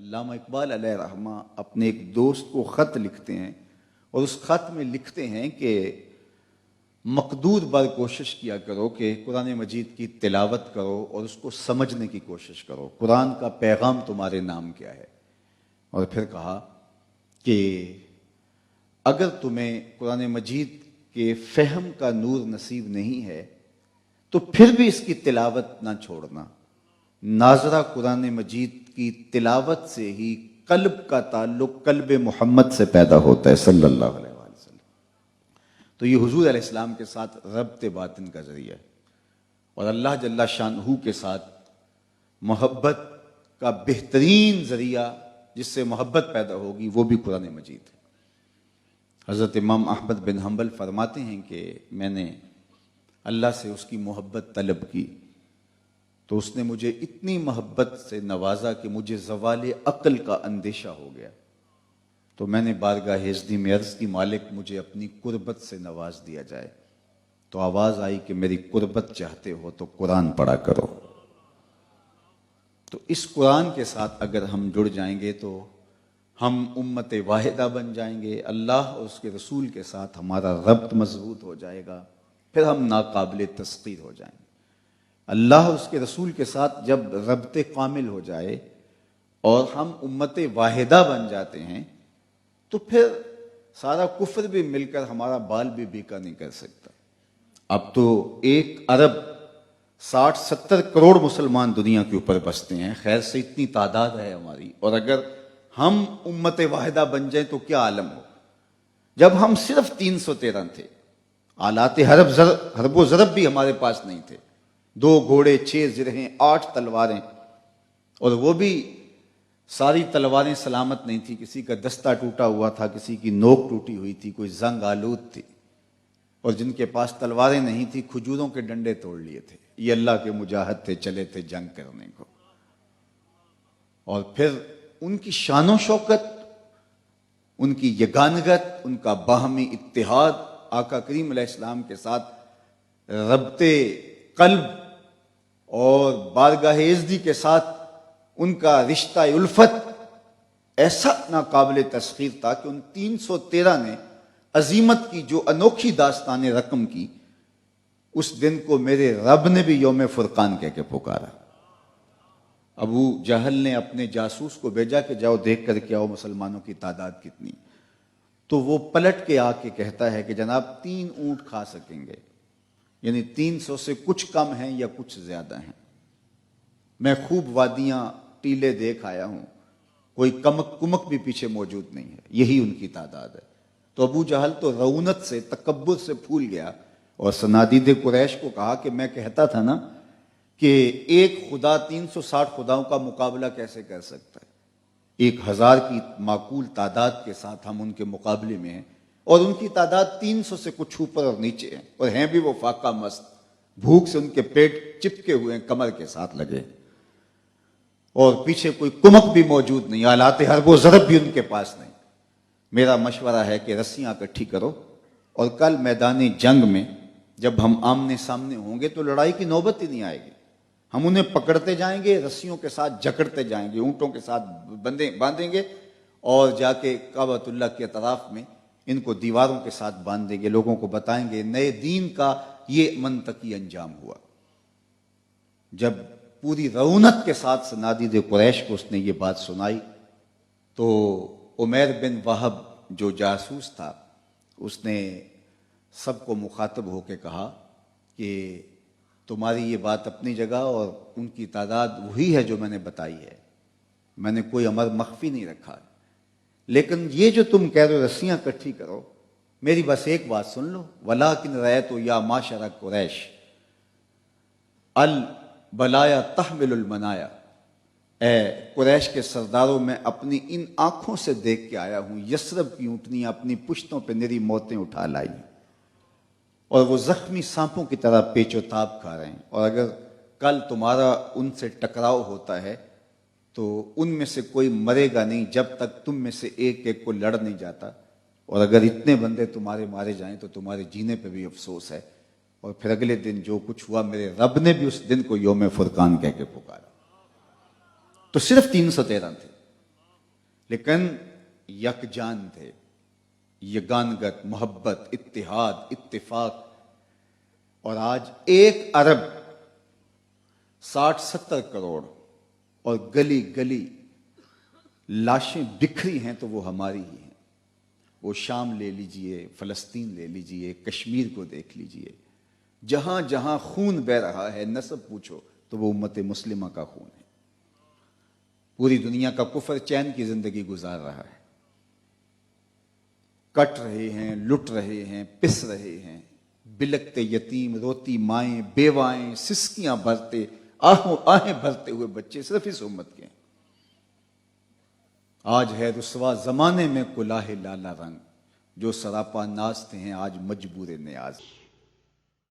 علامہ اقبال علیہ رحمہ اپنے ایک دوست کو خط لکھتے ہیں اور اس خط میں لکھتے ہیں کہ مقدور بار کوشش کیا کرو کہ قرآن مجید کی تلاوت کرو اور اس کو سمجھنے کی کوشش کرو، قرآن کا پیغام تمہارے نام کیا ہے۔ اور پھر کہا کہ اگر تمہیں قرآن مجید کے فہم کا نور نصیب نہیں ہے تو پھر بھی اس کی تلاوت نہ چھوڑنا۔ ناظرہ قرآن مجید کی تلاوت سے ہی قلب کا تعلق قلب محمد سے پیدا ہوتا ہے صلی اللہ علیہ وسلم۔ تو یہ حضور علیہ السلام کے ساتھ ربط باطن کا ذریعہ ہے، اور اللہ جل شانہ کے ساتھ محبت کا بہترین ذریعہ جس سے محبت پیدا ہوگی وہ بھی قرآن مجید ہے۔ حضرت امام احمد بن حنبل فرماتے ہیں کہ میں نے اللہ سے اس کی محبت طلب کی تو اس نے مجھے اتنی محبت سے نوازا کہ مجھے زوال عقل کا اندیشہ ہو گیا، تو میں نے بارگاہ ہزدی میں عرض کی مالک مجھے اپنی قربت سے نواز دیا جائے، تو آواز آئی کہ میری قربت چاہتے ہو تو قرآن پڑھا کرو۔ تو اس قرآن کے ساتھ اگر ہم جڑ جائیں گے تو ہم امت واحدہ بن جائیں گے، اللہ اور اس کے رسول کے ساتھ ہمارا ربط مضبوط ہو جائے گا، پھر ہم ناقابل تسخیر ہو جائیں گے۔ اللہ اور اس کے رسول کے ساتھ جب ربط کامل ہو جائے اور ہم امت واحدہ بن جاتے ہیں تو پھر سارا کفر بھی مل کر ہمارا بال بھی بیکا نہیں کر سکتا۔ اب تو 1 ارب 60-70 کروڑ مسلمان دنیا کے اوپر بستے ہیں، خیر سے اتنی تعداد ہے ہماری، اور اگر ہم امت واحدہ بن جائیں تو کیا عالم ہو۔ جب ہم صرف 313 تھے، آلات حرب و ضرب بھی ہمارے پاس نہیں تھے، 2 گھوڑے 6 زرہیں 8 تلواریں، اور وہ بھی ساری تلواریں سلامت نہیں تھی، کسی کا دستہ ٹوٹا ہوا تھا، کسی کی نوک ٹوٹی ہوئی تھی، کوئی زنگ آلود تھی، اور جن کے پاس تلواریں نہیں تھی کھجوروں کے ڈنڈے توڑ لیے تھے۔ یہ اللہ کے مجاہد تھے، چلے تھے جنگ کرنے کو۔ اور پھر ان کی شان و شوکت، ان کی یگانگت، ان کا باہمی اتحاد، آقا کریم علیہ السلام کے ساتھ ربط قلب اور بارگاہ عزدی کے ساتھ ان کا رشتہ الفت ایسا ناقابل تسخیر تھا کہ ان 313 نے عظیمت کی جو انوکھی داستان رقم کی، اس دن کو میرے رب نے بھی یوم فرقان کہہ کے پکارا۔ ابو جہل نے اپنے جاسوس کو بھیجا کہ جاؤ دیکھ کر کے آؤ مسلمانوں کی تعداد کتنی، تو وہ پلٹ کے آ کے کہتا ہے کہ جناب 3 اونٹ کھا سکیں گے، یعنی 300 سے کچھ کم ہیں یا کچھ زیادہ ہیں۔ میں خوب وادیاں ٹیلے دیکھ آیا ہوں، کوئی کمک بھی پیچھے موجود نہیں ہے، یہی ان کی تعداد ہے۔ تو ابو جہل تو رونت سے، تکبر سے پھول گیا اور صنادید قریش کو کہا کہ میں کہتا تھا نا کہ ایک خدا 360 خداؤں کا مقابلہ کیسے کر سکتا ہے، 1000 کی معقول تعداد کے ساتھ ہم ان کے مقابلے میں ہیں، اور ان کی تعداد 300 سے کچھ اوپر اور نیچے ہیں، اور ہیں بھی وہ فاقہ مست، بھوک سے ان کے پیٹ چپکے ہوئے ہیں، کمر کے ساتھ لگے، اور پیچھے کوئی کمک بھی موجود نہیں، آلات حرب و ضرب بھی ان کے پاس نہیں۔ میرا مشورہ ہے کہ رسیاں اکٹھی کرو، اور کل میدان جنگ میں جب ہم آمنے سامنے ہوں گے تو لڑائی کی نوبت ہی نہیں آئے گی، ہم انہیں پکڑتے جائیں گے، رسیوں کے ساتھ جکڑتے جائیں گے، اونٹوں کے ساتھ باندھیں گے، اور جا کے کعبۃ اللہ کے اطراف میں ان کو دیواروں کے ساتھ باندھ دیں گے، لوگوں کو بتائیں گے نئے دین کا یہ منطقی انجام ہوا۔ جب پوری رونت کے ساتھ صنادید قریش کو اس نے یہ بات سنائی تو عمیر بن وہب جو جاسوس تھا اس نے سب کو مخاطب ہو کے کہا کہ تمہاری یہ بات اپنی جگہ اور ان کی تعداد وہی ہے جو میں نے بتائی ہے، میں نے کوئی امر مخفی نہیں رکھا، لیکن یہ جو تم کہہ رہے ہو رسیاں اکٹھی کرو، میری بس ایک بات سن لو، وَلَٰكِنْ رَأَيْتُ يَا مَعْشَرَ قُرَيْشٍ البلایا تحمل المنایا، اے قریش کے سرداروں، میں اپنی ان آنکھوں سے دیکھ کے آیا ہوں یثرب کی اونٹنیاں اپنی پشتوں پہ نری موتیں اٹھا لائی، اور وہ زخمی سانپوں کی طرح پیچ و تاب کھا رہے ہیں، اور اگر کل تمہارا ان سے ٹکراؤ ہوتا ہے تو ان میں سے کوئی مرے گا نہیں جب تک تم میں سے ایک ایک کو لڑ نہیں جاتا، اور اگر اتنے بندے تمہارے مارے جائیں تو تمہارے جینے پہ بھی افسوس ہے۔ اور پھر اگلے دن جو کچھ ہوا، میرے رب نے بھی اس دن کو یوم فرقان کہہ کے پکارا۔ تو صرف 313 تھے، لیکن یکجان تھے، یگانگت، محبت، اتحاد، اتفاق. اور آج 1 ارب 60-70 کروڑ اور گلی گلی لاشیں بکھری ہیں تو وہ ہماری ہی ہیں. وہ شام لے لیجئے، فلسطین لے لیجئے، کشمیر کو دیکھ لیجئے، جہاں جہاں خون بہہ رہا ہے، نسب پوچھو تو وہ امت مسلمہ کا خون ہے. پوری دنیا کا کفر چین کی زندگی گزار رہا ہے، کٹ رہے ہیں، لٹ رہے ہیں، پس رہے ہیں، بلکتے یتیم، روتی مائیں، بیوائیں، سسکیاں بھرتے، آہیں بھرتے ہوئے بچے صرف اس امت کے ہیں. آج ہے رسوا زمانے میں کلاہ لالا رنگ، جو سراپا ناز تھے ہیں آج مجبور نیاز.